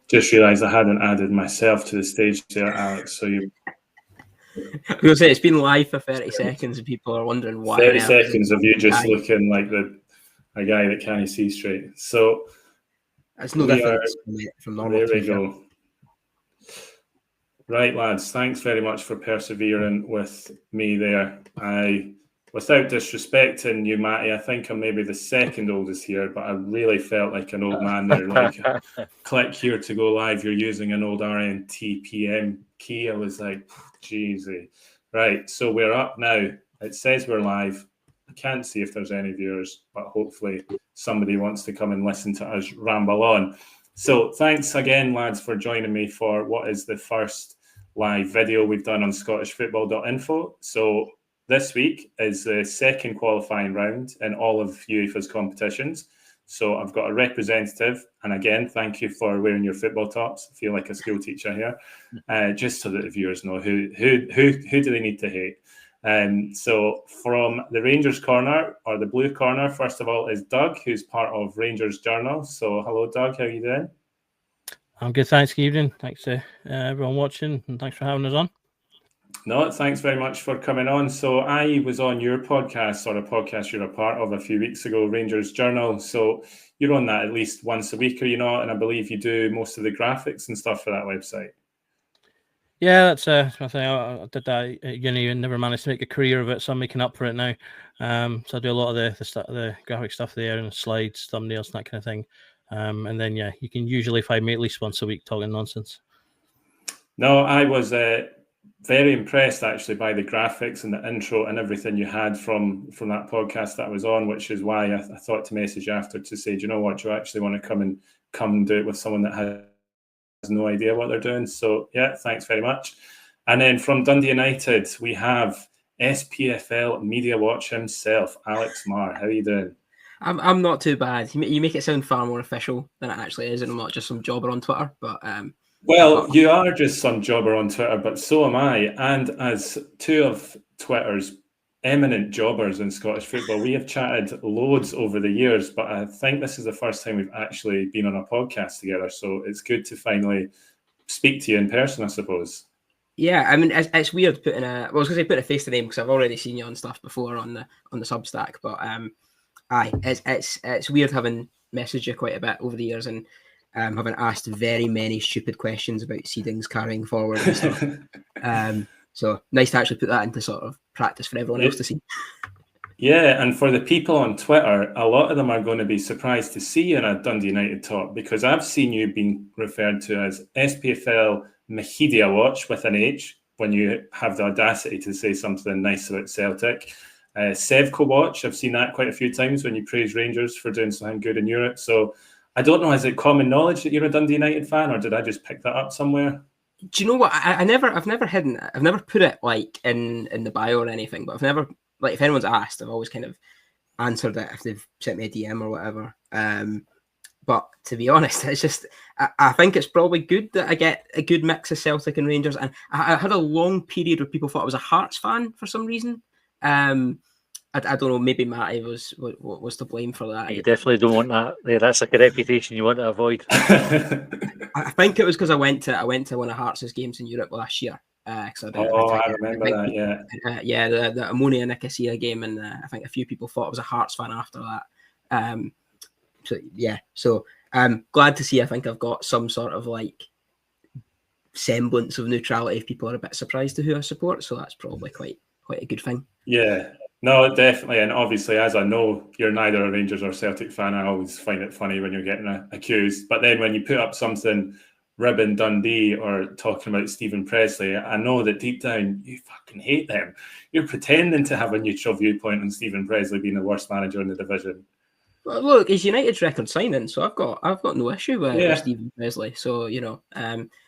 Just realised I hadn't added myself to the stage there, Alex. So you. I was going to say, it's been live for 30 seconds and people are wondering why. 30 seconds of you just looking like a guy that can't see straight. So that's no different from normal. There we go. Right, lads, thanks very much for persevering with me there. Without disrespecting you, Matty, I think I'm maybe the second oldest here, but I really felt like an old man there. Like, click here to go live. You're using an old RNTPM key. I was like, jeezy. Right, so we're up now. It says we're live. I can't see if there's any viewers, but hopefully somebody wants to come and listen to us ramble on. So thanks again, lads, for joining me for what is the first live video we've done on scottishfootball.info. So this week is the second qualifying round in all of UEFA's competitions. So I've got a representative, and again, thank you for wearing your football tops. I feel like a school teacher here, just so that the viewers know who do they need to hate. So from the Rangers corner, or the blue corner, first of all, is Doug, who's part of Rangers Journal. So hello, Doug. How are you doing? I'm good, thanks. Good evening. Thanks to everyone watching, and thanks for having us on. No, thanks very much for coming on. So I was on your podcast, or a podcast you're a part of, a few weeks ago, Rangers Journal. So you're on that at least once a week, are you not? And I believe you do most of the graphics and stuff for that website. Yeah, that's my thing. I did that at uni and never managed to make a career of it, so I'm making up for it now. So I do a lot of the graphic stuff there, and slides, thumbnails, and that kind of thing. And then, yeah, you can usually find me at least once a week talking nonsense. No, I was very impressed actually by the graphics and the intro and everything you had from that podcast that I was on, which is why I thought to message you after to say, do you know what, do you actually want to come and do it with someone that has no idea what they're doing? So yeah, thanks very much. And then from Dundee United, we have SPFL Media Watch himself, Alex Marr. How are you doing? I'm not too bad. You make it sound far more official than it actually is, and I'm not just some jobber on Twitter. But well, you are just some jobber on Twitter, but so am I. And as two of Twitter's eminent jobbers in Scottish football, we have chatted loads over the years, but I think this is the first time we've actually been on a podcast together. So it's good to finally speak to you in person, I suppose. Yeah, I mean, it's weird putting I was going to say put a face to name because I've already seen you on stuff before on the Substack, but it's weird having messaged you quite a bit over the years and having asked very many stupid questions about seedings carrying forward and stuff. So nice to actually put that into sort of practice for everyone else to see. Yeah, and for the people on Twitter, a lot of them are going to be surprised to see you in a Dundee United talk, because I've seen you being referred to as SPFL Media Watch with an H when you have the audacity to say something nice about Celtic. Sevco Watch, I've seen that quite a few times when you praise Rangers for doing something good in Europe. So I don't know, is it common knowledge that you're a Dundee United fan, or did I just pick that up somewhere? Do you know what? I've never hidden it. I've never put it like in the bio or anything, but I've never, like, if anyone's asked, I've always kind of answered it if they've sent me a DM or whatever. But to be honest, it's just, I think it's probably good that I get a good mix of Celtic and Rangers. And I had a long period where people thought I was a Hearts fan for some reason. I don't know, maybe Matty was to blame for that. You definitely don't want that. Yeah, that's like a reputation you want to avoid. I think it was because I went to one of Hearts' games in Europe last year. I remember that, yeah. The Ammonia Nicosia game, and I think a few people thought I was a Hearts fan after that. So I'm glad to see, I think I've got some sort of like semblance of neutrality if people are a bit surprised to who I support, so that's probably quite a good thing. Yeah. No, definitely. And obviously, as I know you're neither a Rangers or Celtic fan, I always find it funny when you're getting accused. But then when you put up something ribbon Dundee or talking about Stephen Presley, I know that deep down you fucking hate them. You're pretending to have a neutral viewpoint on Stephen Presley being the worst manager in the division. Well, look, he's United's record signing, so I've got no issue with Stephen Presley. So, you know,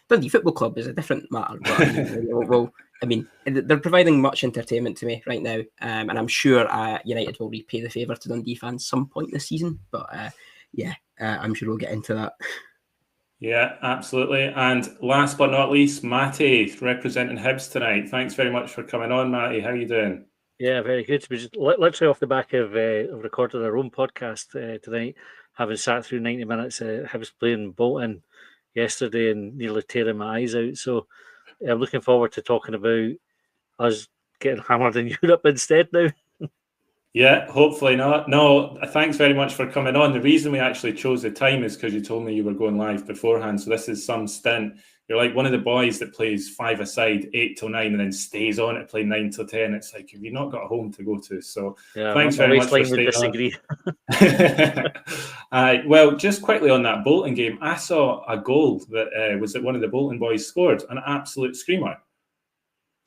Dundee Football Club is a different matter. But, they're providing much entertainment to me right now, and I'm sure United will repay the favour to Dundee fans some point this season. But I'm sure we'll get into that. Yeah, absolutely. And last but not least, Matty, representing Hibs tonight. Thanks very much for coming on, Matty. How are you doing? Yeah, very good. We just literally off the back of recording our own podcast tonight, having sat through 90 minutes. Hibs playing Bolton. yesterday and nearly tearing my eyes out. So I'm looking forward to talking about us getting hammered in Europe instead now. Yeah, hopefully not. No, thanks very much for coming on. The reason we actually chose the time is because you told me you were going live beforehand. So this is some stint. You're like one of the boys that plays 5-a-side, 8 till 9, and then stays on to play 9 till 10. It's like, have you not got a home to go to? So yeah, thanks very much for staying on. Well, just quickly on that Bolton game, I saw a goal that was that one of the Bolton boys scored, an absolute screamer.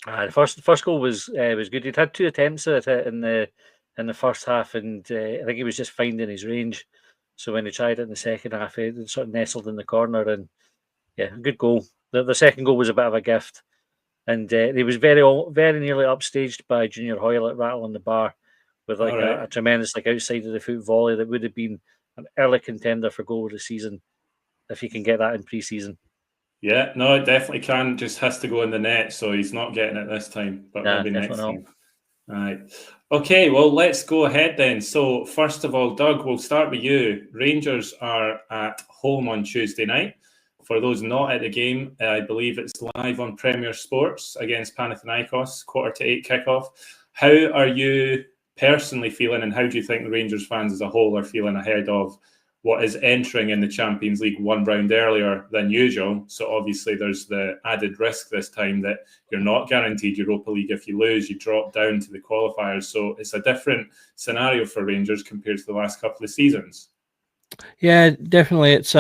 The first goal was good. He'd had 2 attempts at it in the first half, and I think he was just finding his range. So when he tried it in the second half, he sort of nestled in the corner, and yeah, a good goal. The second goal was a bit of a gift, and he was very nearly upstaged by Junior Hoylett rattling the bar with like a tremendous outside of the foot volley that would have been an early contender for goal of the season if he can get that in pre-season. Yeah, no, it definitely can. Just has to go in the net, so he's not getting it this time, but maybe next time. All right. Okay, well, let's go ahead then. So, first of all, Doug, we'll start with you. Rangers are at home on Tuesday night. For those not at the game, I believe it's live on Premier Sports against Panathinaikos, 7:45 kickoff. How are you personally feeling, and how do you think the Rangers fans as a whole are feeling ahead of what is entering in the Champions League one round earlier than usual? So obviously there's the added risk this time that you're not guaranteed Europa League. If you lose, you drop down to the qualifiers. So it's a different scenario for Rangers compared to the last couple of seasons. Yeah, definitely. It's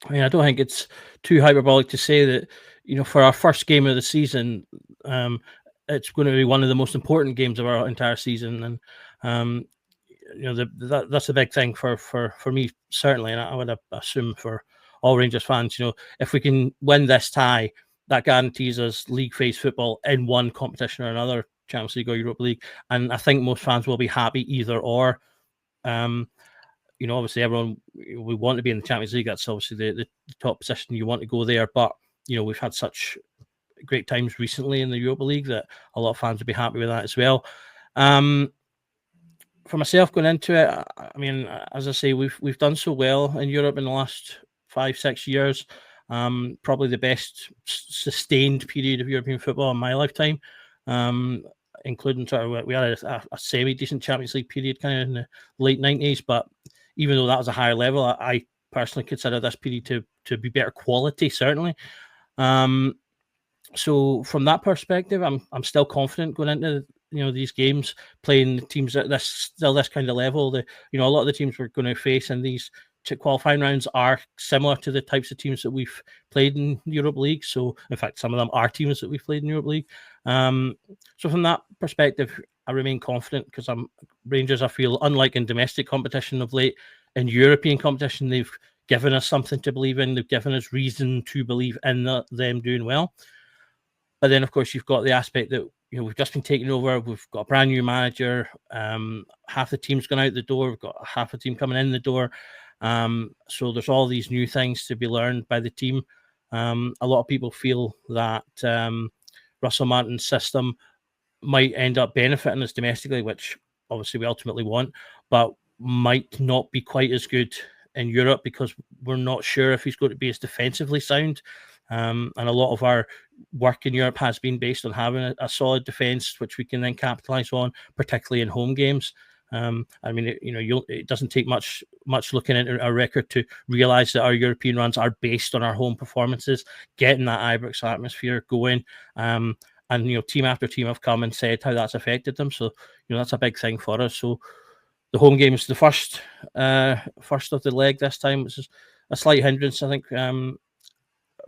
I mean, I don't think it's too hyperbolic to say that, for our first game of the season, it's going to be one of the most important games of our entire season. And that's a big thing for me, certainly, and I would assume for all Rangers fans. If we can win this tie, that guarantees us league phase football in one competition or another, Champions League or Europa League. And I think most fans will be happy either or. Obviously we want to be in the Champions League. That's obviously the top position. You want to go there, but we've had such great times recently in the Europa League that a lot of fans would be happy with that as well. For myself going into it, I mean, as I say, we've done so well in Europe in the last 5-6 years. Probably the best sustained period of European football in my lifetime, including we had a semi-decent Champions League period kind of in the late 90s. But even though that was a higher level, I personally consider this period to be better quality, certainly. So from that perspective, I'm still confident going into these games, playing teams at this kind of level. A lot of the teams we're going to face in these qualifying rounds are similar to the types of teams that we've played in Europa League. So in fact, some of them are teams that we've played in Europa League. So from that perspective, I remain confident because Rangers, I feel, unlike in domestic competition of late, in European competition, they've given us something to believe in. They've given us reason to believe in them doing well. But then, of course, you've got the aspect that we've just been taken over. We've got a brand new manager. Half the team's gone out the door. We've got half the team coming in the door. So there's all these new things to be learned by the team. A lot of people feel that Russell Martin's system might end up benefiting us domestically, which obviously we ultimately want, but might not be quite as good in Europe because we're not sure if he's going to be as defensively sound. And a lot of our work in Europe has been based on having a solid defence, which we can then capitalise on, particularly in home games. I mean, it doesn't take much looking at our record to realise that our European runs are based on our home performances, getting that Ibrox atmosphere going. And team after team have come and said how that's affected them. So that's a big thing for us. So the home game is the first of the leg this time, which is a slight hindrance, I think.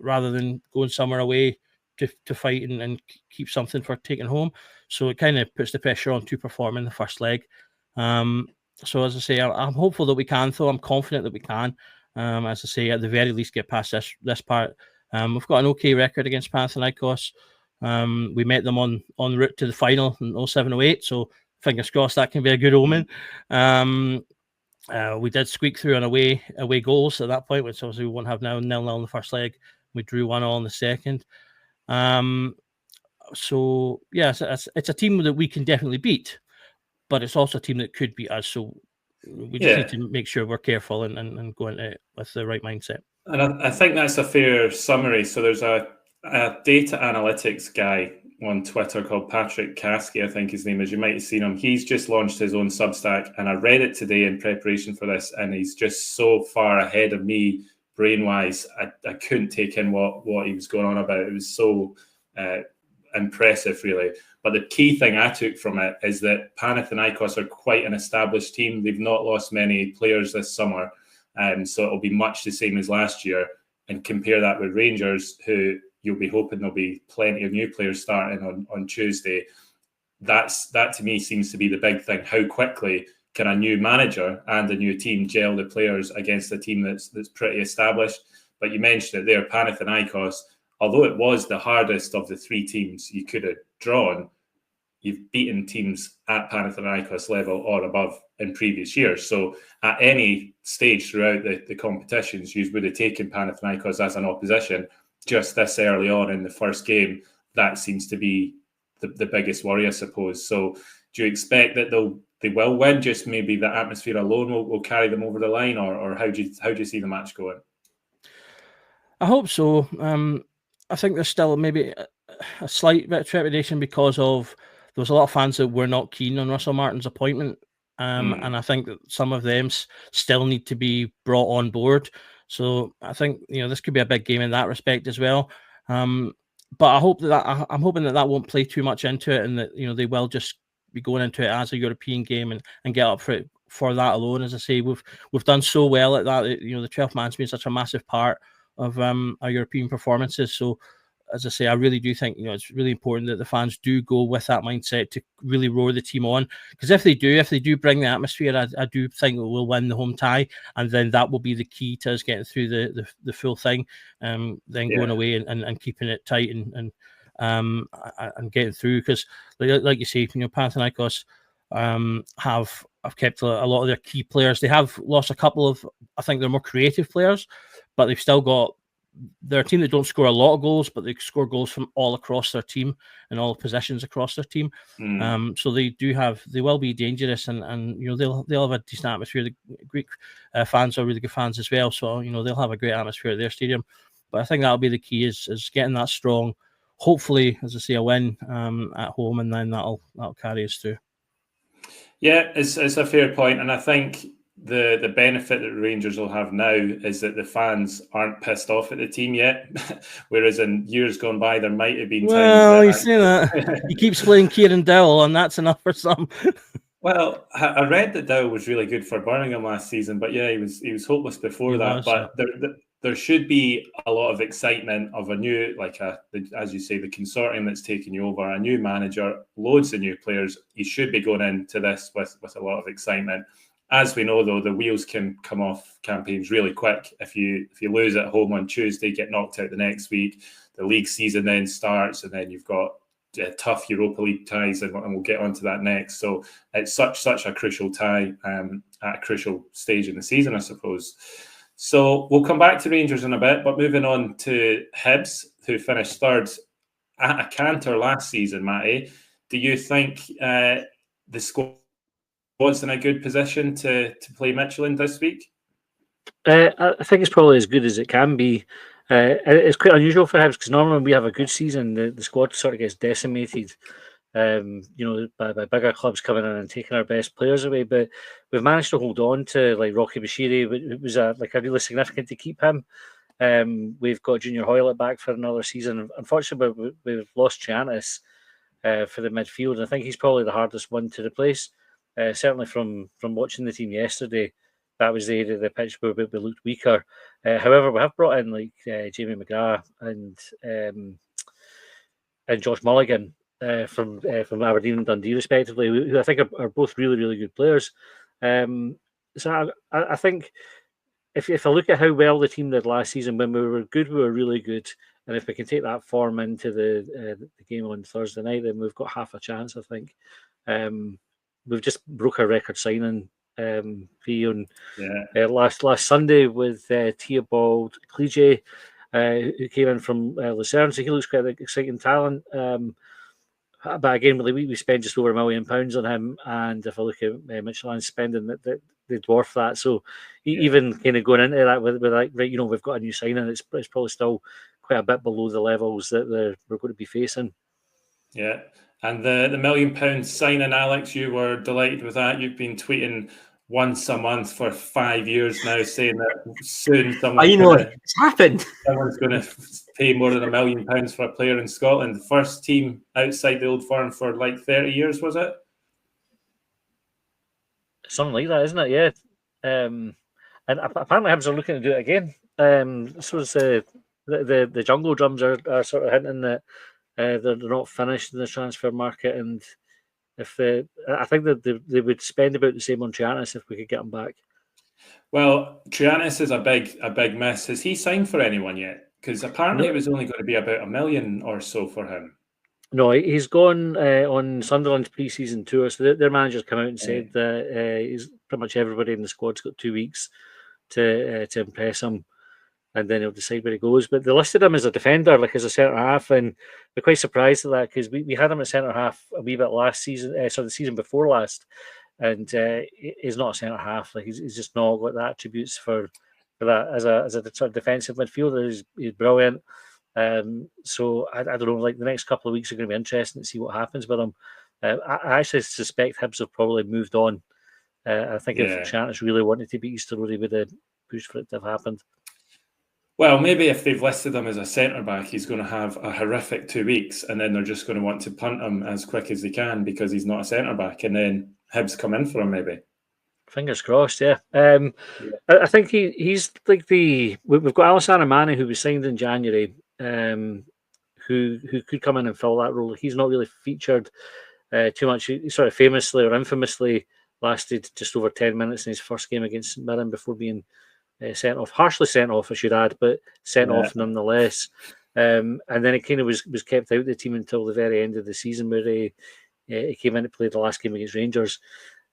Rather than going somewhere away to fight and keep something for taking home. So it kind of puts the pressure on to perform in the first leg. So as I say, I'm hopeful that we can, though. I'm confident that we can. As I say, at the very least, get past this part. We've got an okay record against Panathinaikos. We met them on route to the final in 07-08, so fingers crossed that can be a good omen. We did squeak through on away goals at that point, which obviously we won't have now. 0-0 in the first leg. We drew 1-1 in the second. So yes, it's a team that we can definitely beat, but it's also a team that could beat us. So we just need to make sure we're careful and go into it with the right mindset. And I think that's a fair summary. So there's a data analytics guy on Twitter called Patrick Kasky, I think his name is. You might have seen him. He's just launched his own Substack, and I read it today in preparation for this, and he's just so far ahead of me brain-wise. I couldn't take in what he was going on about. It was so impressive, really. But the key thing I took from it is that Panathinaikos are quite an established team. They've not lost many players this summer. So it'll be much the same as last year. And compare that with Rangers, who you'll be hoping there'll be plenty of new players starting on Tuesday. That to me seems to be the big thing. How quickly can a new manager and a new team gel the players against a team that's pretty established? But you mentioned it there, Panathinaikos, although it was the hardest of the three teams you could have drawn, you've beaten teams at Panathinaikos level or above in previous years. So at any stage throughout the competitions, you would have taken Panathinaikos as an opposition. Just this early on in the first game, that seems to be the biggest worry, I suppose. So do you expect that they will win? Just maybe the atmosphere alone will carry them over the line, or how do you see the match going? I hope so. I think there's still maybe a slight bit of trepidation because of there was a lot of fans that were not keen on Russell Martin's appointment. And I think that some of them still need to be brought on board. So I think, this could be a big game in that respect as well. But I hope I'm hoping that won't play too much into it, and that, they will just be going into it as a European game and get up for that alone. As I say, we've done so well at that. The 12th man's been such a massive part of our European performances. So, as I say, I really do think it's really important that the fans do go with that mindset to really roar the team on. Because if they do bring the atmosphere, I do think we'll win the home tie, and then that will be the key to us getting through the full thing. Going away and keeping it tight and getting through. Because like you say, Panathinaikos have kept a lot of their key players. They have lost a couple of, I think they're more creative players, but they've still got. They're a team that don't score a lot of goals, but they score goals from all across their team and all positions across their team. So they will be dangerous, and they'll have a decent atmosphere. The Greek fans are really good fans as well, so they'll have a great atmosphere at their stadium. But I think that'll be the key is getting that strong. Hopefully, as I say, a win at home, and then that'll carry us through. Yeah, it's a fair point, and I think the benefit that the Rangers will have now is that the fans aren't pissed off at the team yet, whereas in years gone by there might have been times. Well, you say that he keeps playing Kieran Dowell, and that's enough for some. Well, I read that Dowell was really good for Birmingham last season, but yeah, he was hopeless before that. But there should be a lot of excitement of a new, as you say, the consortium that's taken you over, a new manager, loads of new players. You should be going into this with a lot of excitement. As we know, though, the wheels can come off campaigns really quick. If you lose at home on Tuesday, get knocked out the next week, the league season then starts, and then you've got tough Europa League ties, and we'll get onto that next. So it's such a crucial tie at a crucial stage in the season, I suppose. So we'll come back to Rangers in a bit, but moving on to Hibs, who finished third at a canter last season, Matty. Do you think the squad's in a good position to play Michelin this week? I think it's probably as good as it can be. It's quite unusual for Hibs because normally when we have a good season, the squad sort of gets decimated. By bigger clubs coming in and taking our best players away, but we've managed to hold on to like Rocky Bashiri. It was a really significant to keep him. We've got Junior Hoylett back for another season. Unfortunately, we've lost Giannis for the midfield, and I think he's probably the hardest one to replace. Certainly from watching the team yesterday, that was the area of the pitch where we looked weaker. However, we have brought in like Jamie McGrath and Josh Mulligan from Aberdeen and Dundee, respectively, who I think are both really, really good players. So I think if I look at how well the team did last season, when we were good, we were really good. And if we can take that form into the game on Thursday night, then we've got half a chance, I think. We've just broke our record signing fee on last Sunday with Theobald Clige, who came in from Lucerne. So he looks quite an exciting talent. But again, we spent just over £1 million on him, and if I look at Michelin's spending, that they dwarf that. So even kind of going into that with like, right, we've got a new signing, it's probably still quite a bit below the levels that we're going to be facing. Yeah, and the £1 million signing, Alex, you were delighted with that. You've been tweeting once a month for 5 years now, saying that soon someone's it's happened. Someone's going to pay more than £1 million for a player in Scotland. The first team outside the Old Firm for like 30 years, was it? Something like that, isn't it? Yeah. And apparently Hibs are looking to do it again. So it's, the Jungle Drums are sort of hinting that they're not finished in the transfer market, and I think that they would spend about the same on Trianis if we could get him back. Well, Trianis is a big miss. Has he signed for anyone yet? Because apparently it was only going to be about $1 million or so for him. No, he's gone on Sunderland's pre-season tour. So their manager's come out and said that he's pretty much everybody in the squad's got 2 weeks to impress him, and then he'll decide where he goes. But they listed him as a defender, like as a centre half, and we're quite surprised at that because we had him at centre half a wee bit last season, the season before last, and he's not a centre half. Like he's just not got the attributes for that as a sort of defensive midfielder. He's brilliant. So I don't know. Like the next couple of weeks are going to be interesting to see what happens with him. I actually suspect Hibs have probably moved on. I think if Trianis really wanted to beat Easter Road, he would have pushed for it to have happened. Well, maybe if they've listed him as a centre-back, he's going to have a horrific 2 weeks, and then they're just going to want to punt him as quick as they can because he's not a centre-back, and then Hibs come in for him, maybe. Fingers crossed, yeah. I think he's like we've got Alassane Mane, who was signed in January, who could come in and fill that role. He's not really featured too much. He sort of famously or infamously lasted just over 10 minutes in his first game against St Mirren before being sent off, harshly sent off, I should add, but sent off nonetheless. And then it kind of was kept out of the team until the very end of the season, where he came in to play the last game against Rangers.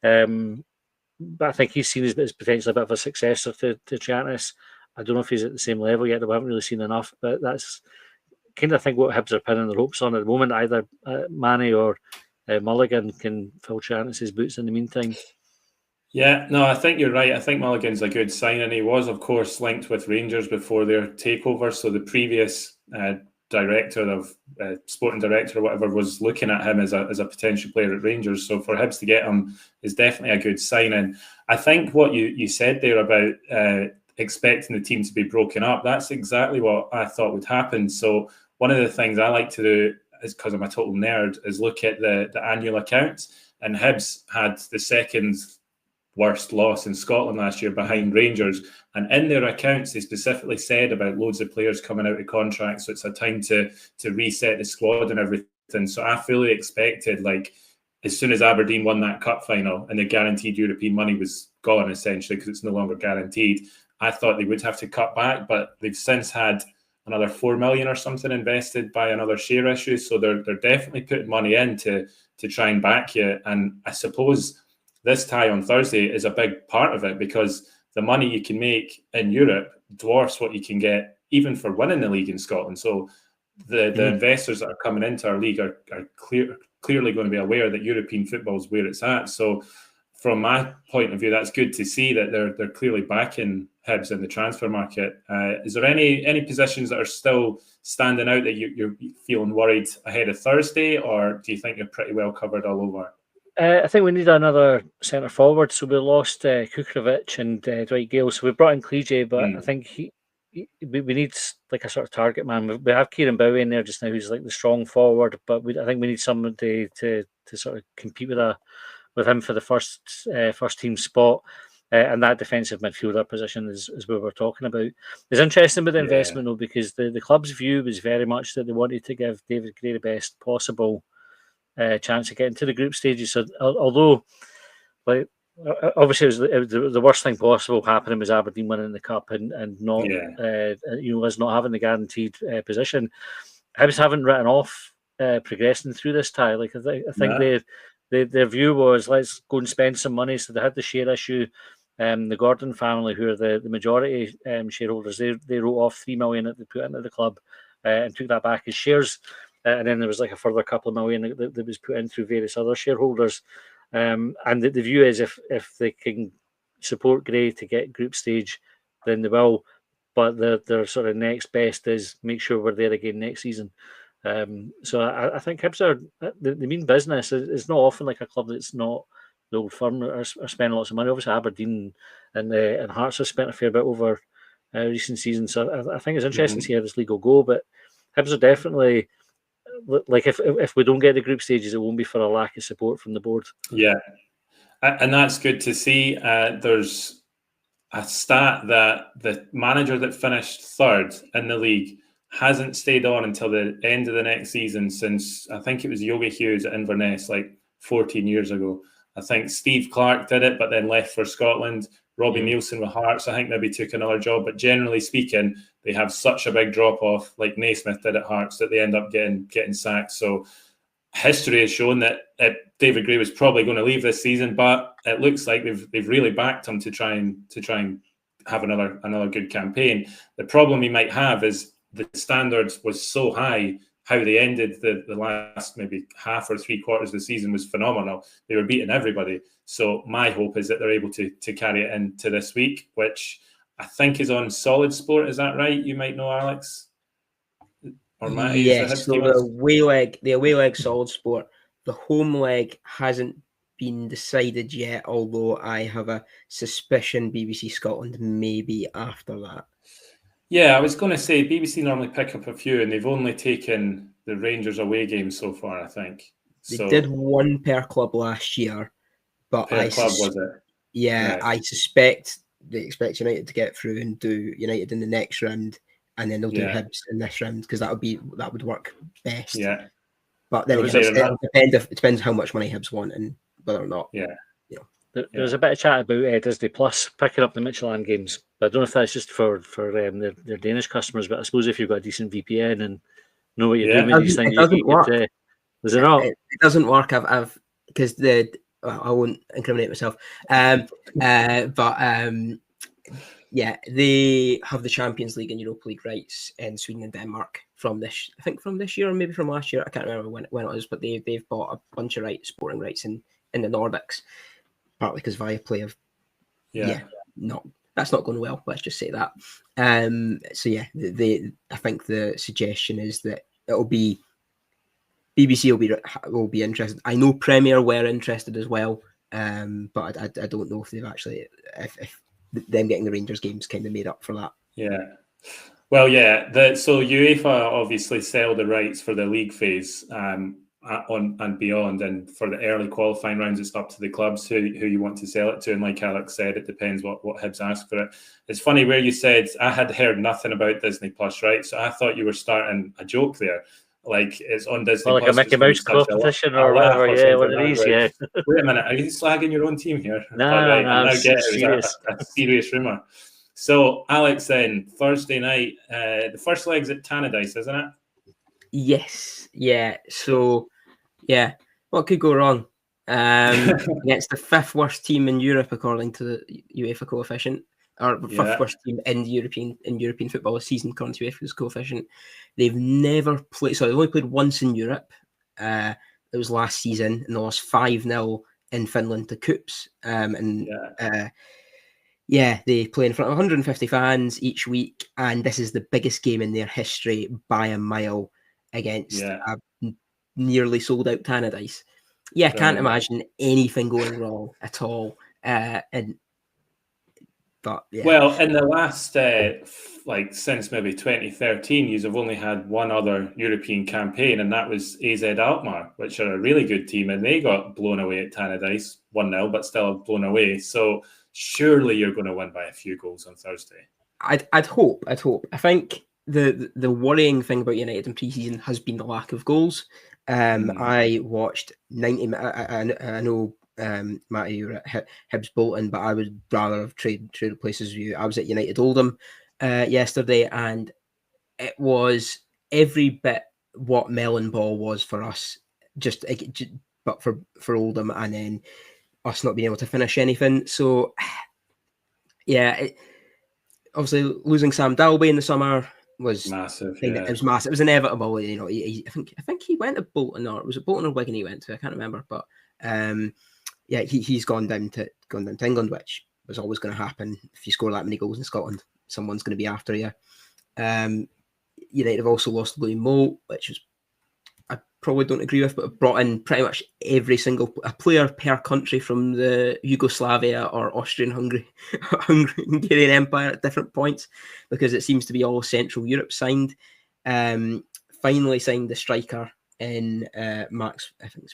But I think he's seen as potentially a bit of a successor to Trianis. I don't know if he's at the same level yet. We haven't really seen enough, but that's kind of, I think, what Hibs are pinning their hopes on at the moment. Either Mane or Mulligan can fill Trianis' boots in the meantime. Yeah, no, I think you're right. I think Mulligan's a good signing. He was, of course, linked with Rangers before their takeover. So the previous director of sporting director or whatever was looking at him as a potential player at Rangers. So for Hibs to get him is definitely a good signing. I think what you said there about expecting the team to be broken up, that's exactly what I thought would happen. So one of the things I like to do, is because I'm a total nerd, is look at the annual accounts. And Hibs had the second worst loss in Scotland last year behind Rangers, and in their accounts they specifically said about loads of players coming out of contract, so it's a time to reset the squad and everything. So I fully expected, like, as soon as Aberdeen won that cup final and the guaranteed European money was gone, essentially, because it's no longer guaranteed, I thought they would have to cut back, but they've since had another 4 million or something invested by another share issue, so they're definitely putting money in to try and back you. And I suppose this tie on Thursday is a big part of it, because the money you can make in Europe dwarfs what you can get even for winning the league in Scotland. So the investors that are coming into our league are clearly going to be aware that European football is where it's at. So from my point of view, that's good to see that they're clearly backing Hibs in the transfer market. Is there any positions that are still standing out that you're feeling worried ahead of Thursday, or do you think you're pretty well covered all over? I think we need another centre forward. So we lost Kukovic and Dwight Gale. So we brought in Cleege, but I think we need like a sort of target man. We have Kieran Bowie in there just now, who's like the strong forward, but I think we need somebody to sort of compete with him for the first team spot. And that defensive midfielder position is what we're talking about. It's interesting with the investment, though, because the club's view was very much that they wanted to give David Gray the best possible chance of getting to the group stages. So although, like, obviously it was the worst thing possible happening was Aberdeen winning the cup and not us not having the guaranteed position. Hibs haven't written off progressing through this tie. Like I think their view was, let's go and spend some money. So they had the share issue. The Gordon family, who are the majority shareholders, they wrote off $3 million that they put into the club and took that back as shares. and then there was like a further couple of million that was put in through various other shareholders. And the view is if they can support Grey to get group stage, then they will. But their sort of next best is make sure we're there again next season. So I think Hibs are they mean business. It's not often like a club that's not the old firm are spending lots of money. Obviously, Aberdeen and Hearts have spent a fair bit over recent seasons. So I think it's interesting to see how this league will go. But Hibs are definitely like if we don't get the group stages, it won't be for a lack of support from the board. Yeah, and that's good to see. There's a stat that the manager that finished third in the league hasn't stayed on until the end of the next season since I think it was Yogi Hughes at Inverness like 14 years ago. I think Steve Clark did it, but then left for Scotland. Robbie Nielsen with Hearts, I think maybe took another job. But generally speaking, they have such a big drop-off, like Naismith did at Hearts, that they end up getting sacked. So history has shown that David Gray was probably going to leave this season, but it looks like they've really backed him to try and have another good campaign. The problem he might have is the standards was so high. How they ended the last maybe half or 3/4 of the season was phenomenal. They were beating everybody. So my hope is that they're able to carry it into this week, which I think is on Solid Sport. Is that right? You might know, Alex. Or Matty, yes, so the away leg Solid Sport. The home leg hasn't been decided yet, although I have a suspicion BBC Scotland may be after that. Yeah, I was going to say BBC normally pick up a few, and they've only taken the Rangers away game so far, I think. They did one per club last year, but was it? Yeah, right. I suspect they expect United to get through and do United in the next round, and then they'll do Hibs in this round because that would work best. Yeah, but then it depends how much money Hibs want and whether or not. Yeah. There was a bit of chat about Disney Plus picking up the Midtjylland games, but I don't know if that's just for their Danish customers. But I suppose if you've got a decent VPN and know what you're doing with these things, it doesn't work. Does it not? It doesn't work. I've because I won't incriminate myself. They have the Champions League and Europa League rights in Sweden and Denmark from this year or maybe from last year. I can't remember when it was, but they've bought a bunch of sporting rights in the Nordics. Partly because Viaplay have, that's not going well. Let's just say that. I think the suggestion is that it'll be BBC will be interested. I know Premier were interested as well, but I don't know if they've actually if them getting the Rangers games kind of made up for that. Yeah. Well, so UEFA obviously sell the rights for the league phase. On and beyond, and for the early qualifying rounds, it's up to the clubs who you want to sell it to. And like Alex said, it depends what Hibs ask for it. It's funny where you said I had heard nothing about Disney Plus, right? So I thought you were starting a joke there, like it's on Disney Plus. Like a Mickey Mouse competition or whatever. Yeah, one of these. Yeah. Wait a minute, are you slagging your own team here? No, I'm serious. A serious rumor. So Alex, then Thursday night, the first leg's at Tannadice, isn't it? Yes. Yeah. So. Yeah, what could go wrong? Against the fifth worst team in Europe, according to the UEFA coefficient, or the fifth worst team in European football this season, according to UEFA's coefficient. They've never played. So they've only played once in Europe. It was last season, and they lost 5-0 in Finland to Koops. They play in front of 150 fans each week, and this is the biggest game in their history by a mile against a nearly sold out Tannadice. I can't imagine anything going wrong at all. Well, in the last since maybe 2013, you've only had one other European campaign, and that was AZ Alkmaar, which are a really good team, and they got blown away at Tannadice 1-0, but still blown away. So surely you're going to win by a few goals on Thursday. I'd hope. I think the worrying thing about United in pre-season has been the lack of goals. I watched 90 minutes. I know, Matty, you were at Hibs Bolton, but I would rather have traded places with you. I was at United Oldham yesterday, and it was every bit what Melon Ball was for us, but for Oldham, and then us not being able to finish anything. So, obviously losing Sam Dalby in the summer was massive. It was massive. It was inevitable. You know, I think he went to Bolton, or was it Bolton or Wigan he went to? I can't remember, but yeah, he's gone down to England, which was always going to happen. If you score that many goals in Scotland, someone's going to be after you. United have also lost Louis Moult, which is, I probably don't agree with, but brought in pretty much every single player per country from the Yugoslavia or Hungarian Empire at different points, because it seems to be all Central Europe signed. Finally signed the striker in Max. I think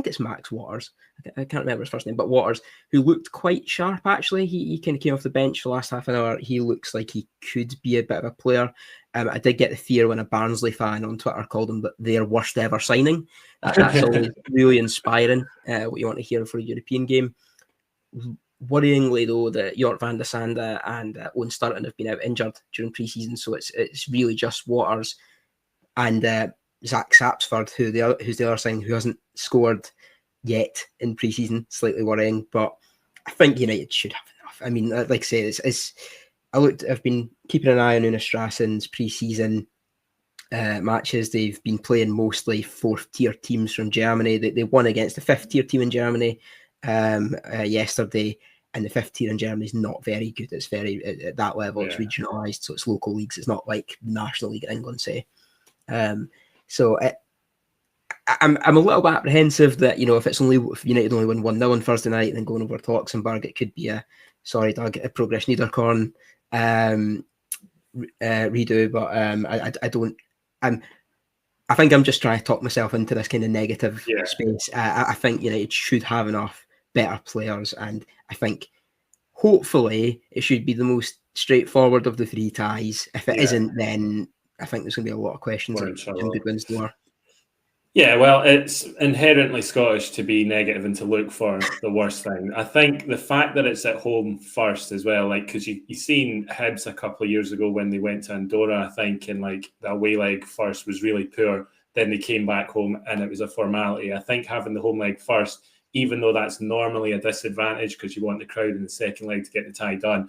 it's Max Waters. I can't remember his first name, but Waters, who looked quite sharp actually. He kind of came off the bench for the last half an hour. He looks like he could be a bit of a player. I did get the fear when a Barnsley fan on Twitter called him their worst ever signing. That's always really inspiring. What you want to hear for a European game. Worryingly though, that Jort van der Sande and Owen Sturton have been out injured during pre-season, so it's really just Waters and Zach Sapsford, who's the other signing who hasn't scored yet in pre-season. Slightly worrying, but I think United should have enough. I mean, like I say, I've been keeping an eye on Una Strassen's pre-season matches. They've been playing mostly fourth-tier teams from Germany. They won against the fifth-tier team in Germany yesterday, and the fifth tier in Germany is not very good. It's very at that level. It's regionalised, so it's local leagues. It's not like the National League in England, say. So I'm a little bit apprehensive that, you know, if United only win 1-0 on Thursday night and then going over to Luxembourg, it could be a Progress Niederkorn redo. But I think I'm just trying to talk myself into this kind of negative space. I think United should have enough better players, and I think hopefully it should be the most straightforward of the three ties. If it isn't, then I think there's going to be a lot of questions at Jim Goodwin's door. Yeah, well, it's inherently Scottish to be negative and to look for the worst thing. I think the fact that it's at home first as well, like, because you seen Hibs a couple of years ago when they went to Andorra, I think, and like the away leg first was really poor. Then they came back home and it was a formality. I think having the home leg first, even though that's normally a disadvantage because you want the crowd in the second leg to get the tie done,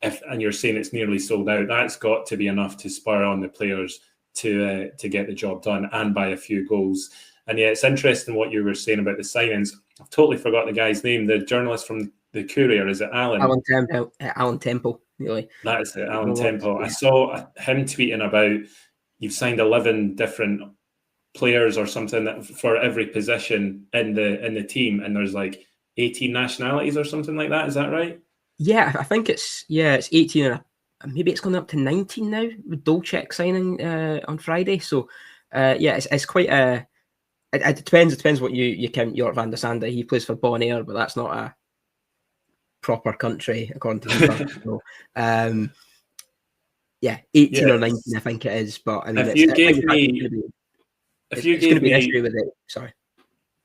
and you're saying it's nearly sold out, that's got to be enough to spur on the players to get the job done and by a few goals. And yeah, it's interesting what you were saying about the signings. I've totally forgot the guy's name. The journalist from the Courier, is it Alan? Alan Temple, really. That is it, Alan Temple. Yeah. I saw him tweeting about you've signed 11 different players or something that for every position in the team, and there's like 18 nationalities or something like that. Is that right? Yeah, I think it's 18 and maybe it's gone up to 19 now with Dolchek signing on Friday. So it's quite a. It depends what you count Jort van der Sande. He plays for Bonaire, but that's not a proper country according to FIFA. So, 18 or 19, I think it is. But I mean, it's going to be an issue with it. Sorry.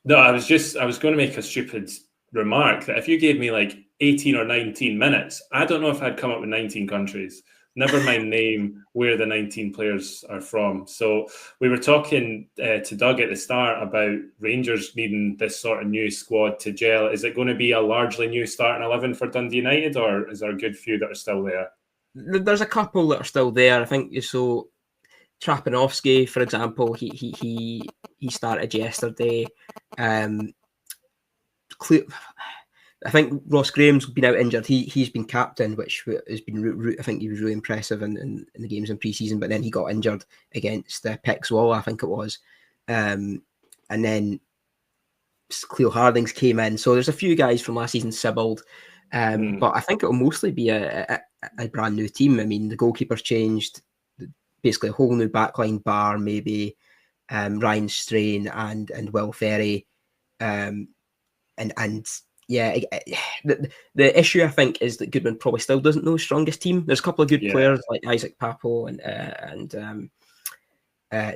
No, I was going to make a stupid remark that if you gave me like 18 or 19 minutes, I don't know if I'd come up with 19 countries. Never mind name where the 19 players are from. So we were talking to Doug at the start about Rangers needing this sort of new squad to gel. Is it going to be a largely new starting 11 for Dundee United, or is there a good few that are still there? There's a couple that are still there. I think so. Trapanovsky, for example, he started yesterday. I think Ross Graham's been out injured. He's been captain, which has been, I think he was really impressive in the games in pre-season, but then he got injured against Pexwall, I think it was. And then Cleo Hardings came in. So there's a few guys from last season, Sibbald. But I think it'll mostly be a brand new team. I mean, the goalkeeper's changed. Basically a whole new backline, bar maybe Ryan Strain and Will Ferry. The issue I think is that Goodwin probably still doesn't know his strongest team. There's a couple of good players like Isaac Papo and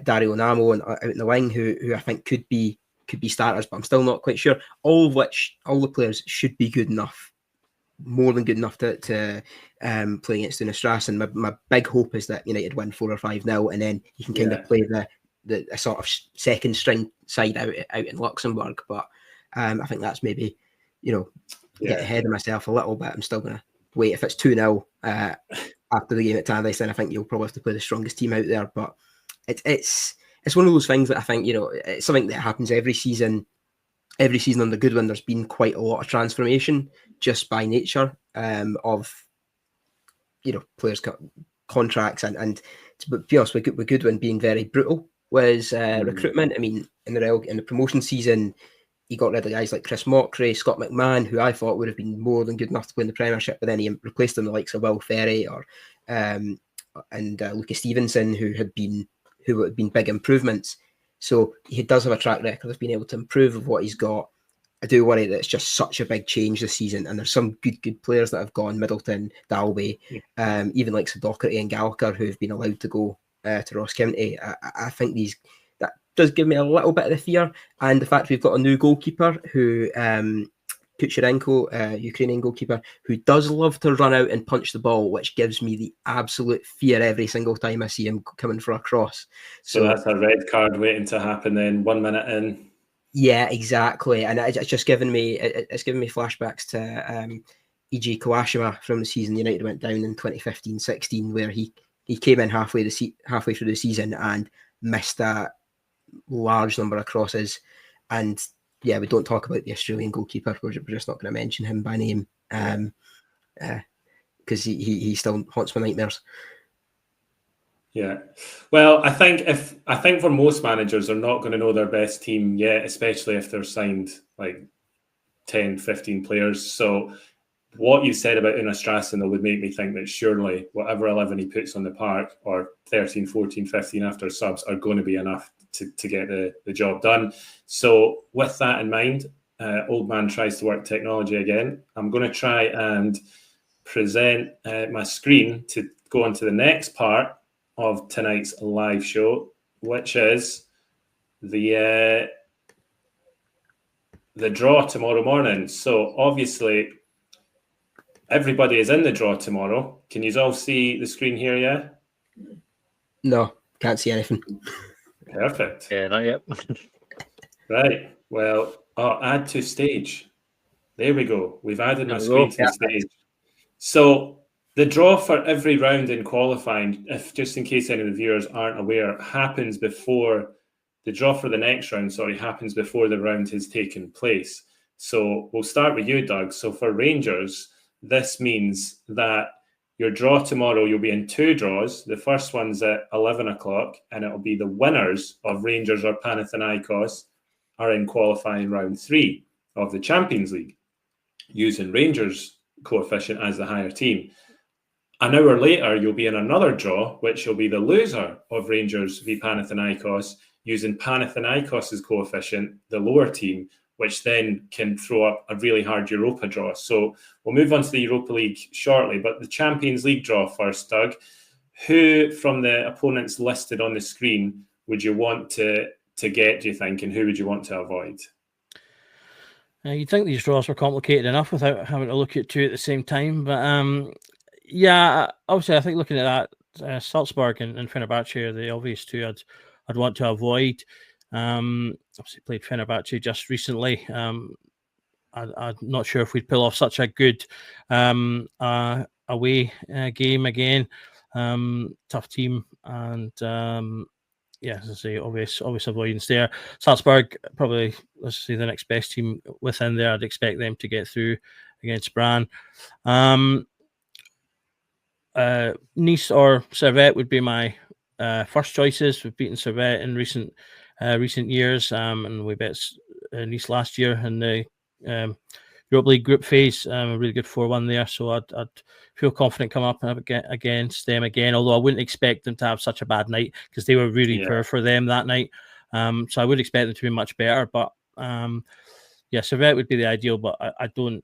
Dario Namo and out in the wing who I think could be starters, but I'm still not quite sure. All the players should be good enough, more than good enough to play against Una Strassen. My big hope is that United win 4 or 5-0, and then you can kind of play the sort of second string side out in Luxembourg. But I think that's maybe get ahead of myself a little bit. I'm still going to wait. If it's 2-0, after the game at Tannadice, then I think you'll probably have to play the strongest team out there. But it's one of those things that I think, it's something that happens every season. Every season under Goodwin, there's been quite a lot of transformation just by nature of players' contracts and to be honest, with Goodwin being very brutal was recruitment. I mean, in the promotion season, he got rid of guys like Chris Mockray, Scott McMahon, who I thought would have been more than good enough to play in the Premiership, but then he replaced them with the likes of Will Ferry and Lucas Stevenson, who had been big improvements. So he does have a track record of being able to improve of what he's got. I do worry that it's just such a big change this season, and there's some good players that have gone, Middleton, Dalby, even like Docherty and Gallagher, who have been allowed to go to Ross County. I think that does give me a little bit of the fear, and the fact we've got a new goalkeeper who Kucherenko, Ukrainian goalkeeper, who does love to run out and punch the ball, which gives me the absolute fear every single time I see him coming for a cross. So that's a red card waiting to happen then, 1 minute in. Yeah, exactly. And it's just given me flashbacks to E.G. Kawashima from the season United went down in 2015-16, where he came in halfway through the season and missed a large number of crosses. And yeah, we don't talk about the Australian goalkeeper. We're just not going to mention him by name because he still haunts my nightmares. Yeah, well, I think for most managers, they're not going to know their best team yet, especially if they're signed like 10, 15 players. So what you said about Una Strassen would make me think that surely whatever 11 he puts on the park, or 13, 14, 15 after subs, are going to be enough to get the job done. So with that in mind, Old Man tries to work technology again. I'm going to try and present my screen to go on to the next part of tonight's live show, which is the draw tomorrow morning. So obviously everybody is in the draw tomorrow. Can you all see the screen here? Yeah. No, can't see anything. Perfect. Yeah, not yet. Right. Well, add to stage. There we go. We've added my screen to the stage. So the draw for every round in qualifying, just in case any of the viewers aren't aware, happens before the draw for the next round. Happens before the round has taken place. So we'll start with you, Doug. So for Rangers, this means that your draw tomorrow, you'll be in two draws. The first one's at 11 o'clock, and it'll be the winners of Rangers or Panathinaikos are in qualifying round 3 of the Champions League, using Rangers' coefficient as the higher team. An hour later, you'll be in another draw, which will be the loser of Rangers v Panathinaikos, using Panathinaikos' coefficient, the lower team, which then can throw up a really hard Europa draw. So we'll move on to the Europa League shortly, but the Champions League draw first, Doug. Who from the opponents listed on the screen would you want to get, do you think, and who would you want to avoid? You'd think these draws were complicated enough without having to look at two at the same time, but yeah, obviously I think looking at that, Salzburg and Fenerbahce are the obvious two I'd want to avoid. Obviously played Fenerbahce just recently. I'm not sure if we'd pull off such a good away game again. Tough team, and yeah, as I say, obvious avoidance there. Salzburg, probably, let's say, the next best team within there. I'd expect them to get through against Brann. Nice or Servette would be my first choices. We've beaten Servette in recent years, and we bet Nice last year in the Europa League group phase. A really good 4-1 there, so I'd feel confident coming up against them again, although I wouldn't expect them to have such a bad night because they were really poor for them that night. So I would expect them to be much better, but yeah, Servette would be the ideal, but I don't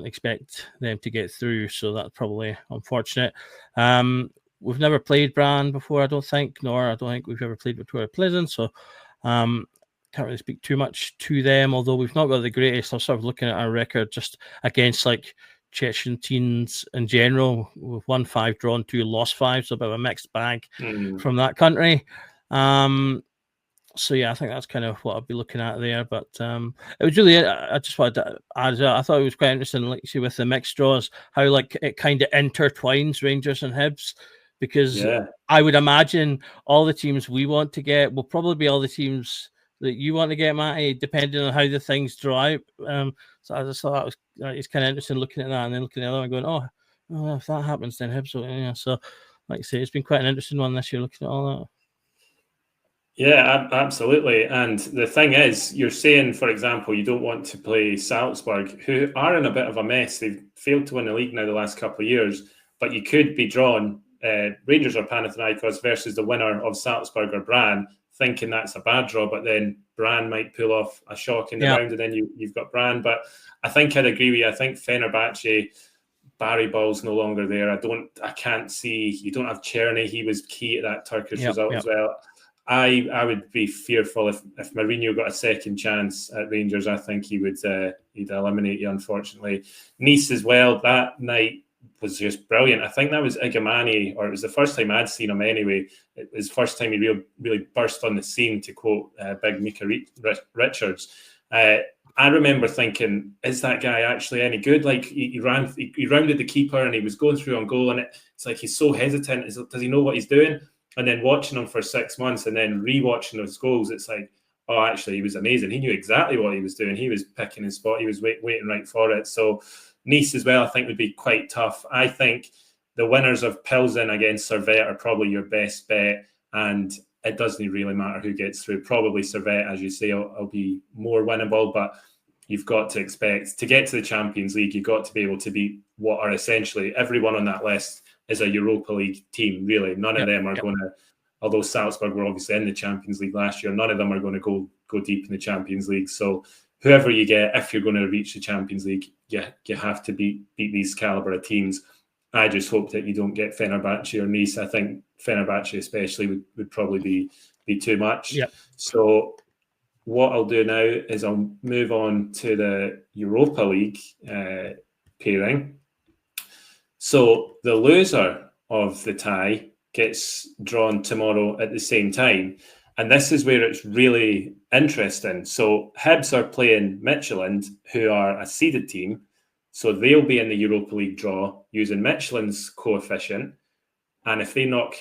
expect them to get through, so that's probably unfortunate. We've never played Brann before, I don't think we've ever played Victoria Pleasant, so can't really speak too much to them, although we've not got the greatest. I'm sort of looking at our record just against like Chechen teams in general. We've won 5, drawn 2, lost 5, so a bit of a mixed bag from that country. So yeah, I think that's kind of what I'll be looking at there. But it was really, I just wanted to add as well, I thought it was quite interesting, like you see with the mixed draws, how like it kind of intertwines Rangers and Hibs, because I would imagine all the teams we want to get will probably be all the teams that you want to get, Matty, depending on how the things draw out. So I just thought it's kind of interesting looking at that and then looking at the other one going, oh, if that happens, then Hibs will, yeah. So like I say, it's been quite an interesting one this year looking at all that. Yeah, absolutely. And the thing is, you're saying, for example, you don't want to play Salzburg, who are in a bit of a mess. They've failed to win the league now the last couple of years, but you could be drawn Rangers or Panathinaikos versus the winner of Salzburg or Brann, thinking that's a bad draw, but then Brann might pull off a shock in the round, and then you've got Brann. But I think I'd agree with you. I think Fenerbahce, Barry Ball's no longer there. I can't see, you don't have Cherny. He was key at that Turkish result as well. I would be fearful if Mourinho got a second chance at Rangers. I think he'd eliminate you, unfortunately. Nice as well, that night was just brilliant. I think that was Igamani, or it was the first time I'd seen him anyway. It was the first time he really burst on the scene, to quote Big Mika Richards. I remember thinking, is that guy actually any good? Like he rounded the keeper and he was going through on goal, and it's like he's so hesitant. Does he know what he's doing? And then watching him for 6 months and then re-watching those goals, it's like, oh, actually, he was amazing. He knew exactly what he was doing. He was picking his spot. He was waiting right for it. So Nice as well, I think, would be quite tough. I think the winners of Pilsen against Servette are probably your best bet, and it doesn't really matter who gets through. Probably Servette, as you say, will be more winnable, but you've got to expect to get to the Champions League, you've got to be able to beat what are essentially everyone on that list is a Europa League team, really. None of them are going to, although Salzburg were obviously in the Champions League last year, none of them are going to go deep in the Champions League. So whoever you get, if you're going to reach the Champions League, you have to beat these caliber of teams. I just hope that you don't get Fenerbahce or Nice. I think Fenerbahce especially would probably be too much. Yep. So what I'll do now is I'll move on to the Europa League pairing. So the loser of the tie gets drawn tomorrow at the same time. And this is where it's really interesting. So Hibs are playing Midtjylland, who are a seeded team. So they'll be in the Europa League draw using Midtjylland's coefficient. And if they knock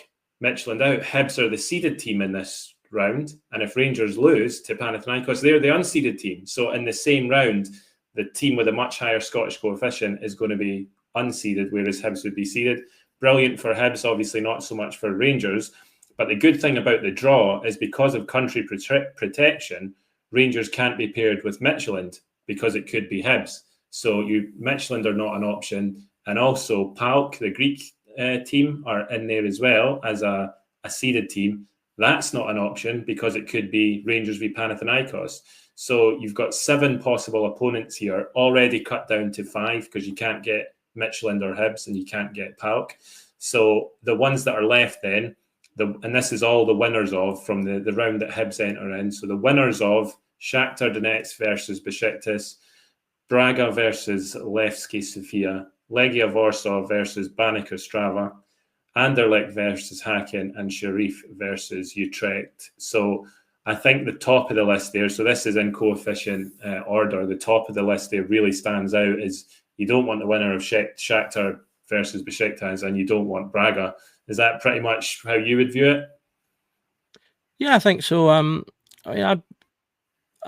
Midtjylland out, Hibs are the seeded team in this round. And if Rangers lose to Panathinaikos, they're the unseeded team. So in the same round, the team with a much higher Scottish coefficient is going to be unseeded, whereas Hibs would be seeded. Brilliant for Hibs, obviously not so much for Rangers. But the good thing about the draw is because of country protection, Rangers can't be paired with Midtjylland because it could be Hibs. So Midtjylland are not an option. And also PAOK, the Greek team, are in there as well as a seeded team. That's not an option because it could be Rangers v Panathinaikos. So you've got 7 possible opponents here, already cut down to 5 because you can't get Midtjylland or Hibs and you can't get PAOK. So the ones that are left then, and this is all the winners of from the round that Hibs enter in. So the winners of Shakhtar Donetsk versus Besiktas, Braga versus Levski Sofia, Legia Warsaw versus Baník Ostrava, Anderlecht versus Haken, and Sheriff versus Utrecht. So I think the top of the list there, so this is in coefficient order, the top of the list there really stands out is you don't want the winner of Shakhtar versus Besiktas and you don't want Braga. Is that pretty much how you would view it? Yeah, I think so.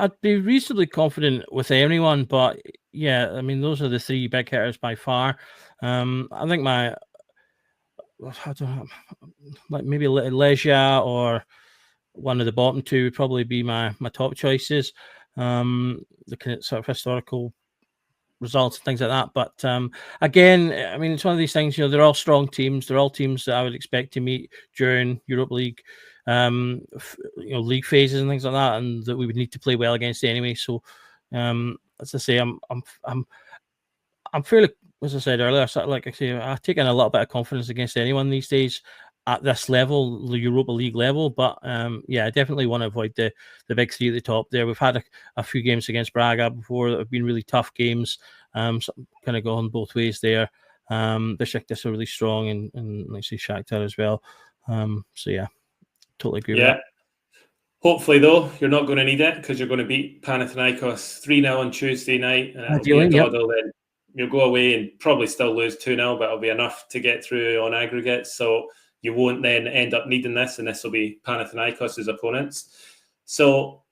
I'd be reasonably confident with anyone, but yeah, I mean, those are the 3 big hitters by far. I think maybe Legia or one of the bottom 2 would probably be my top choices. Looking at sort of historical results and things like that. But again, I mean, it's one of these things, they're all strong teams. They're all teams that I would expect to meet during Europa League, league phases and things like that, and that we would need to play well against anyway. So, as I say, I'm fairly, as I said earlier, I've taken a little bit of confidence against anyone these days at this level, the Europa League level. But yeah, I definitely want to avoid the big 3 at the top there. We've had a few games against Braga before that have been really tough games. So kind of going both ways there. Besiktas are really strong, and like I say, Shakhtar as well. So yeah, totally agree with that. Hopefully, though, you're not going to need it because you're going to beat Panathinaikos 3-0 on Tuesday night, and it'll be a dawdle. Then you'll go away and probably still lose 2-0, but it'll be enough to get through on aggregate. So you won't then end up needing this, and this will be Panathinaikos' opponents. So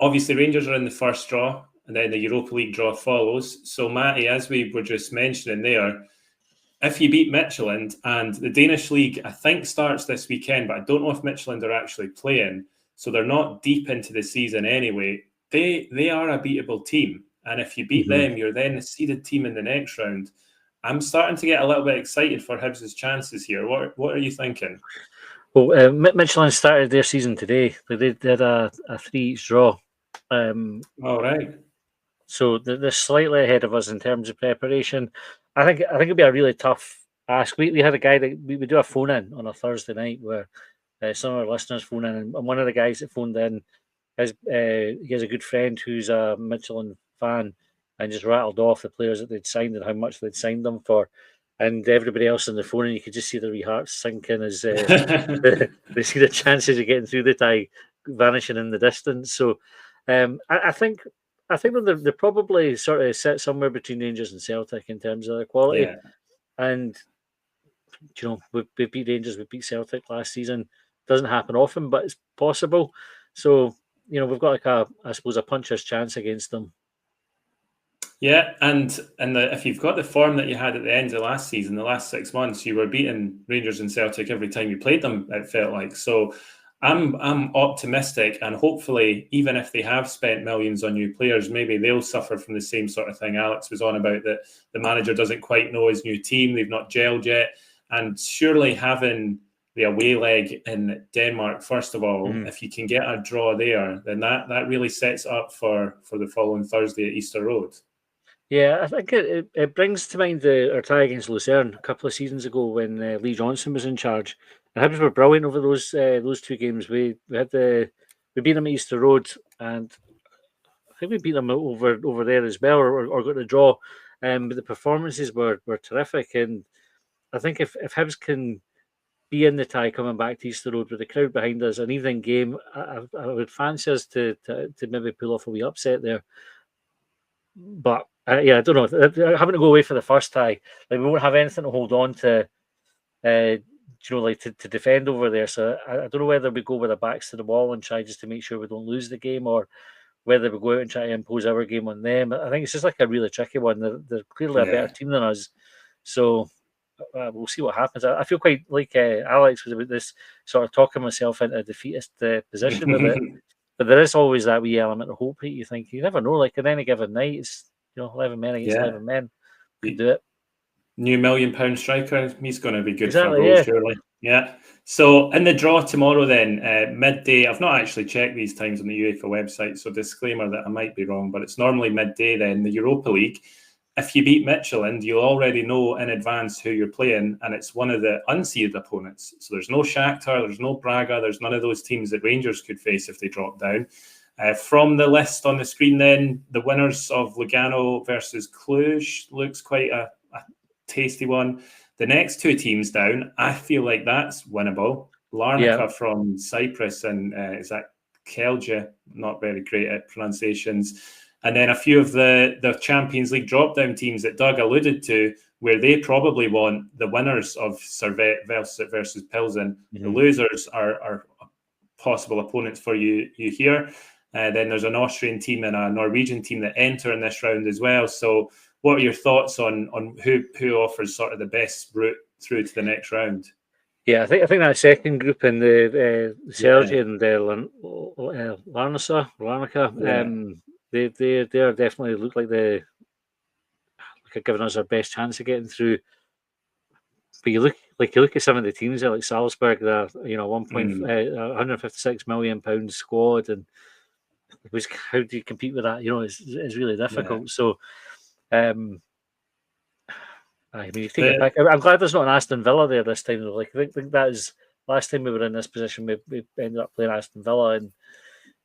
obviously, Rangers are in the first draw, and then the Europa League draw follows. So, Matty, as we were just mentioning there, if you beat Midtjylland, and the Danish league, I think, starts this weekend, but I don't know if Midtjylland are actually playing, so they're not deep into the season anyway. They are a beatable team, and if you beat them, you're then the seeded team in the next round. I'm starting to get a little bit excited for Hibs' chances here. What are you thinking? Well, Midtjylland started their season today. They did a 3-each draw. All right. So they're slightly ahead of us in terms of preparation. I think it'd be a really tough ask. We had a guy that we do a phone in on a Thursday night where some of our listeners phone in, and one of the guys that phoned in he has a good friend who's a Midtjylland fan, and just rattled off the players that they'd signed and how much they'd signed them for. And everybody else on the phone, and you could just see their wee hearts sinking as they see the chances of getting through the tie vanishing in the distance. So I think they're probably sort of set somewhere between Rangers and Celtic in terms of their quality. Yeah. And we beat Rangers, we beat Celtic last season. Doesn't happen often, but it's possible. So we've got I suppose a puncher's chance against them. Yeah, and if you've got the form that you had at the end of last season, the last 6 months, you were beating Rangers and Celtic every time you played them, it felt like. So I'm optimistic, and hopefully, even if they have spent millions on new players, maybe they'll suffer from the same sort of thing Alex was on about, that the manager doesn't quite know his new team, they've not gelled yet. And surely having the away leg in Denmark, first of all, if you can get a draw there, then that really sets up for the following Thursday at Easter Road. Yeah, I think it brings to mind our tie against Lucerne a couple of seasons ago when Lee Johnson was in charge. The Hibs were brilliant over those 2 games. We beat them at Easter Road, and I think we beat them over there as well, or got the draw. But the performances were terrific, and I think if Hibs can be in the tie coming back to Easter Road with the crowd behind us, an evening game, I would fancy us to maybe pull off a wee upset there. But I don't know. Having to go away for the first tie, we won't have anything to hold on to, to defend over there. So I don't know whether we go with our backs to the wall and try just to make sure we don't lose the game, or whether we go out and try to impose our game on them. I think it's just like a really tricky one. They're clearly a better team than us, so we'll see what happens. I feel quite like Alex was about this, sort of talking myself into a defeatist position with it. But there is always that wee element of hope that you think, you never know, like at any given night, it's 11 men against 11 men. Could do it. New £1 million striker, he's going to be good Exactly, for a goal, surely. Yeah. So in the draw tomorrow then, midday, I've not actually checked these times on the UEFA website, so disclaimer that I might be wrong, but it's normally midday then, the Europa League. If you beat Midtjylland, you'll already know in advance who you're playing, and it's one of the unseeded opponents. So there's no Shakhtar, there's no Braga, there's none of those teams that Rangers could face if they drop down. From the list on the screen then, the winners of Lugano versus Cluj looks quite a tasty one. The next 2 teams down, I feel like that's winnable. Larnaca from Cyprus and is that Kelja? Not very great at pronunciations. And then a few of the Champions League drop-down teams that Doug alluded to, where they probably want the winners of Servette versus Pilsen. The losers are possible opponents for you here. Then there's an Austrian team and a Norwegian team that enter in this round as well. So what are your thoughts on who offers sort of the best route through to the next round? Yeah, I think that second group in the Sergi and the Larnaca, they are definitely look like they're giving us our best chance of getting through. But you look at some of the teams there, like Salzburg, they're 156 million £156 squad, and how do you compete with that? It's really difficult. So, I mean, you take it back. I'm glad there's not an Aston Villa there this time. Though. Like I think that is last time we were in this position, we ended up playing Aston Villa and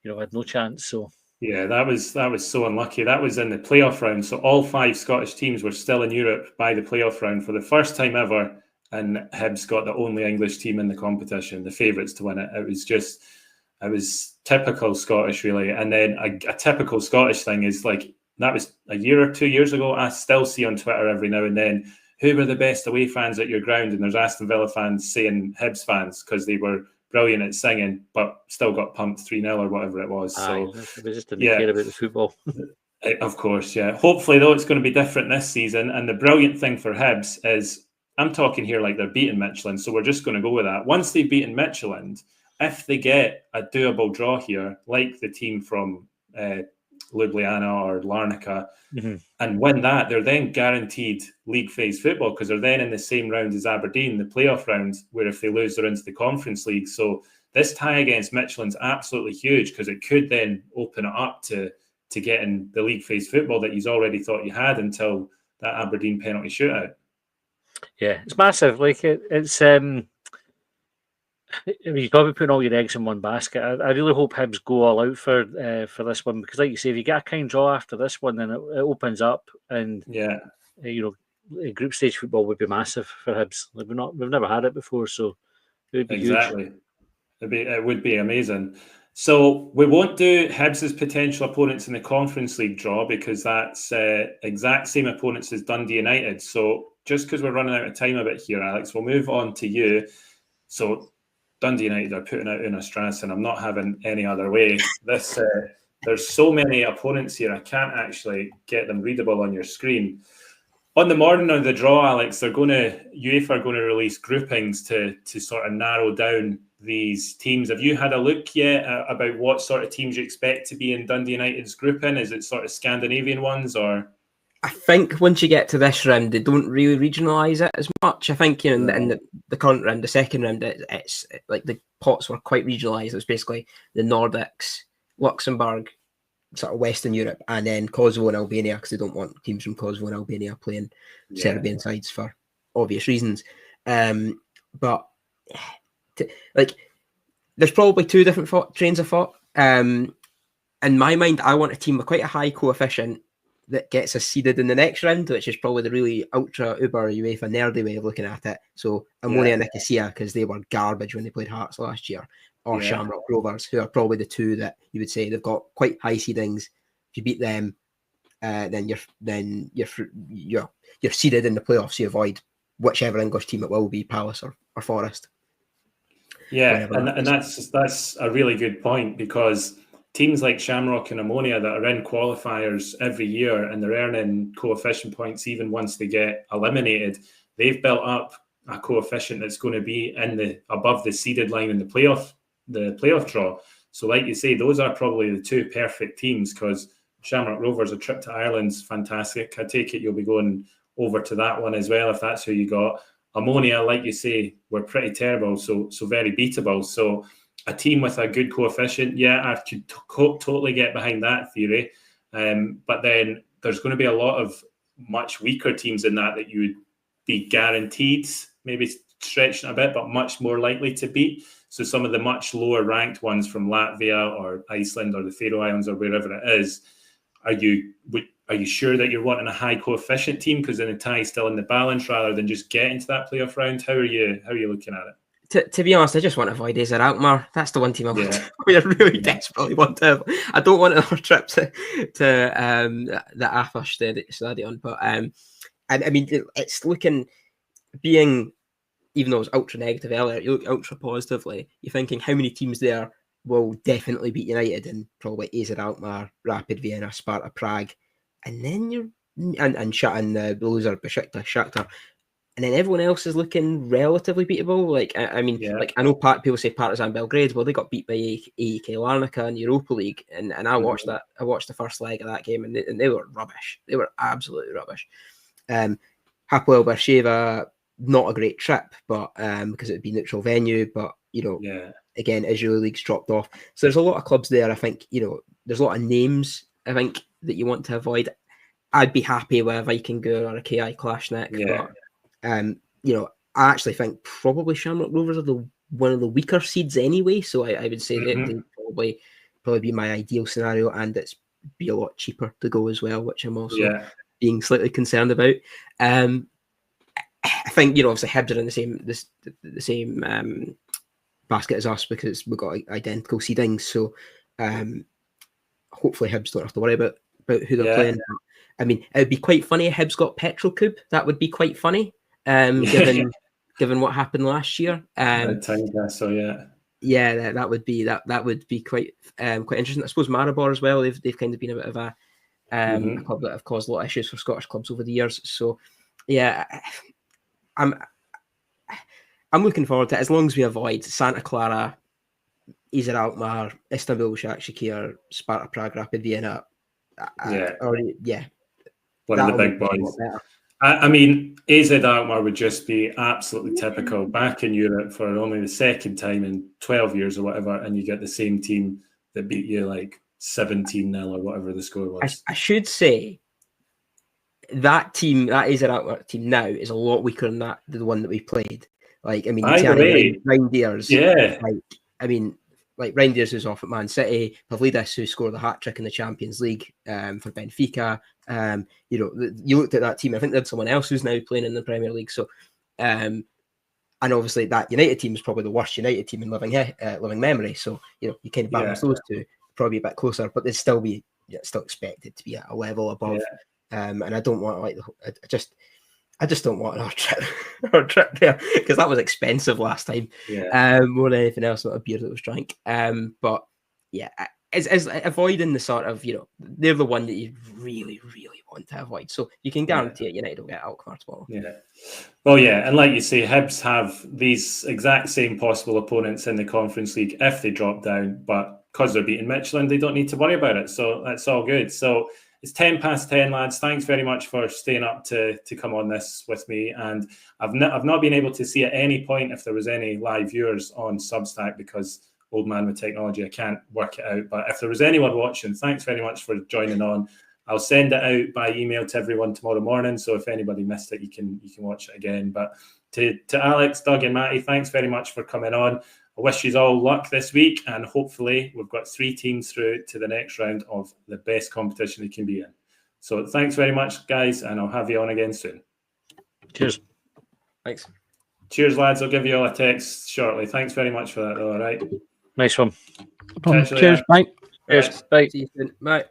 had no chance. So. Yeah, that was so unlucky. That was in the playoff round. So all 5 Scottish teams were still in Europe by the playoff round for the first time ever, and Hibs got the only English team in the competition, the favourites to win it. It it was typical Scottish, really. And then a typical Scottish thing is like, that was a year or 2 years ago. I still see on Twitter every now and then, who were the best away fans at your ground? And there's Aston Villa fans saying Hibs fans because they were brilliant at singing, but still got pumped 3-0 or whatever it was. So we just didn't care about the football. Of course, yeah. Hopefully, though, it's going to be different this season. And the brilliant thing for Hibs is, I'm talking here like they're beating Midtjylland, so we're just going to go with that. Once they've beaten Midtjylland, if they get a doable draw here, like the team from Ljubljana or Larnaca, and win that, they're then guaranteed league phase football because they're then in the same round as Aberdeen, the playoff round, where if they lose, they're into the Conference League. So this tie against Midtjylland's absolutely huge because it could then open it up to getting the league phase football that you've already thought you had until that Aberdeen penalty shootout. Yeah, it's massive. Like it's you've got to be putting all your eggs in one basket. I really hope Hibs go all out for this one because, like you say, if you get a kind draw after this one, then it opens up, and group stage football would be massive for Hibs. Like we've never had it before, so it would be exactly. Huge. It would be amazing. So we won't do Hibs' potential opponents in the Conference League draw because that's exact same opponents as Dundee United. So just because we're running out of time a bit here, Alex, we'll move on to you. So Dundee United are putting out Una Strassen. I'm not having any other way. This there's so many opponents here. I can't actually get them readable on your screen. On the morning of the draw, Alex, UEFA are going to release groupings to sort of narrow down these teams. Have you had a look yet about what sort of teams you expect to be in Dundee United's grouping? Is it sort of Scandinavian ones, or? I think once you get to this round, they don't really regionalise it as much. I think in the current round, the second round, it's like the pots were quite regionalised. It was basically the Nordics, Luxembourg, sort of Western Europe, and then Kosovo and Albania because they don't want teams from Kosovo and Albania playing Serbian sides for obvious reasons. But there's probably two different trains of thought. In my mind, I want a team with quite a high coefficient that gets us seeded in the next round, which is probably the really ultra uber UEFA nerdy way of looking at it. So Ammonia Nicosia, because they were garbage when they played Hearts last year, or Shamrock Rovers, who are probably the two that you would say they've got quite high seedings. If you beat them, then you're seeded in the playoffs. You avoid whichever English team it will be, Palace or Forest. Yeah, and that's a really good point because teams like Shamrock and Ammonia that are in qualifiers every year and they're earning coefficient points even once they get eliminated, they've built up a coefficient that's going to be above the seeded line in the playoff draw. So like you say, those are probably the two perfect teams because Shamrock Rovers, a trip to Ireland's fantastic. I take it you'll be going over to that one as well if that's who you got. Ammonia, like you say, were pretty terrible, so very beatable. So a team with a good coefficient, I could totally get behind that theory. But then there's going to be a lot of much weaker teams in that you would be guaranteed, maybe stretching a bit, but much more likely to beat. So some of the much lower ranked ones from Latvia or Iceland or the Faroe Islands or wherever it is, are you sure that you're wanting a high coefficient team because then the tie is still in the balance rather than just getting to that playoff round? How are you looking at it? To be honest, I just want to avoid Ezer Alkmaar. That's the one team I really desperately want to have. I don't want another trip to the AFA Stadion. But I mean, it's looking, even though it's ultra negative earlier, you look ultra positively. You're thinking how many teams there will definitely beat United, and probably Ezer Alkmaar, Rapid Vienna, Sparta Prague, and then and shutting the loser Besiktas, Shakhtar. And then everyone else is looking relatively beatable. Like, I mean, like I know people say Partizan Belgrade. Well, they got beat by AEK Larnaca in Europa League, and I watched that. I watched the first leg of that game, and they were rubbish. They were absolutely rubbish. Hapoel Beersheva, not a great trip, but because it would be neutral venue. But again, Israeli League's dropped off, so there's a lot of clubs there. I think there's a lot of names. I think that you want to avoid. I'd be happy with a Viking Gur or a KI Klashnik, but. I actually think probably Shamrock Rovers are one of the weaker seeds anyway. So I would say that they'd probably be my ideal scenario, and it's be a lot cheaper to go as well, which I'm also being slightly concerned about. I think obviously Hibs are in the same basket as us because we've got identical seedings. So hopefully Hibs don't have to worry about who they're playing. I mean, it would be quite funny if Hibs got Petrocube. That would be quite funny, given what happened last year. Yeah, that would be quite interesting. I suppose Maribor as well. They've kind of been a bit of a club that have caused a lot of issues for Scottish clubs over the years. So yeah, I'm looking forward to it as long as we avoid Santa Clara, Isar Alkmaar, Istanbul, Başakşehir, Sparta Prague, Rapid Vienna. One of the big boys. I mean, AZ Alkmaar would just be absolutely typical. Back in Europe for only the second time in 12 years or whatever, and you get the same team that beat you like 17-0 or whatever the score was. I should say that team, that AZ Alkmaar team now, is a lot weaker than the one that we played. Like, I mean, Reindeers. Yeah. Reindeers who's off at Man City, Pavlidis who scored the hat-trick in the Champions League for Benfica. You looked at that team, I think they had someone else who's now playing in the Premier League. So, and obviously that United team is probably the worst United team in living memory. So, you kind of balance those two, probably a bit closer, but they'd still be still expected to be at a level above. And I don't want I just don't want our trip there because that was expensive last time. More than anything else, not a beer that was drank. But yeah, it's avoiding the sort of, they're the one that you really, really want to avoid. So you can guarantee it, United will get Alkmaar tomorrow. Well, and like you say, Hibs have these exact same possible opponents in the Conference League if they drop down, but because they're beating Michelin, they don't need to worry about it. So that's all good. So it's 10:10, lads. Thanks very much for staying up to come on this with me. And I've not been able to see at any point if there was any live viewers on Substack because old man with technology, I can't work it out. But if there was anyone watching, thanks very much for joining on. I'll send it out by email to everyone tomorrow morning. So if anybody missed it, you can watch it again. But to Alex, Doug, and Matty, thanks very much for coming on. I wish you all luck this week, and hopefully we've got 3 teams through to the next round of the best competition they can be in. So thanks very much, guys, and I'll have you on again soon. Cheers. Thanks. Cheers, lads. I'll give you all a text shortly. Thanks very much for that, though, all right? Nice one. Cheers, bye. Cheers, bye. See you soon. Bye.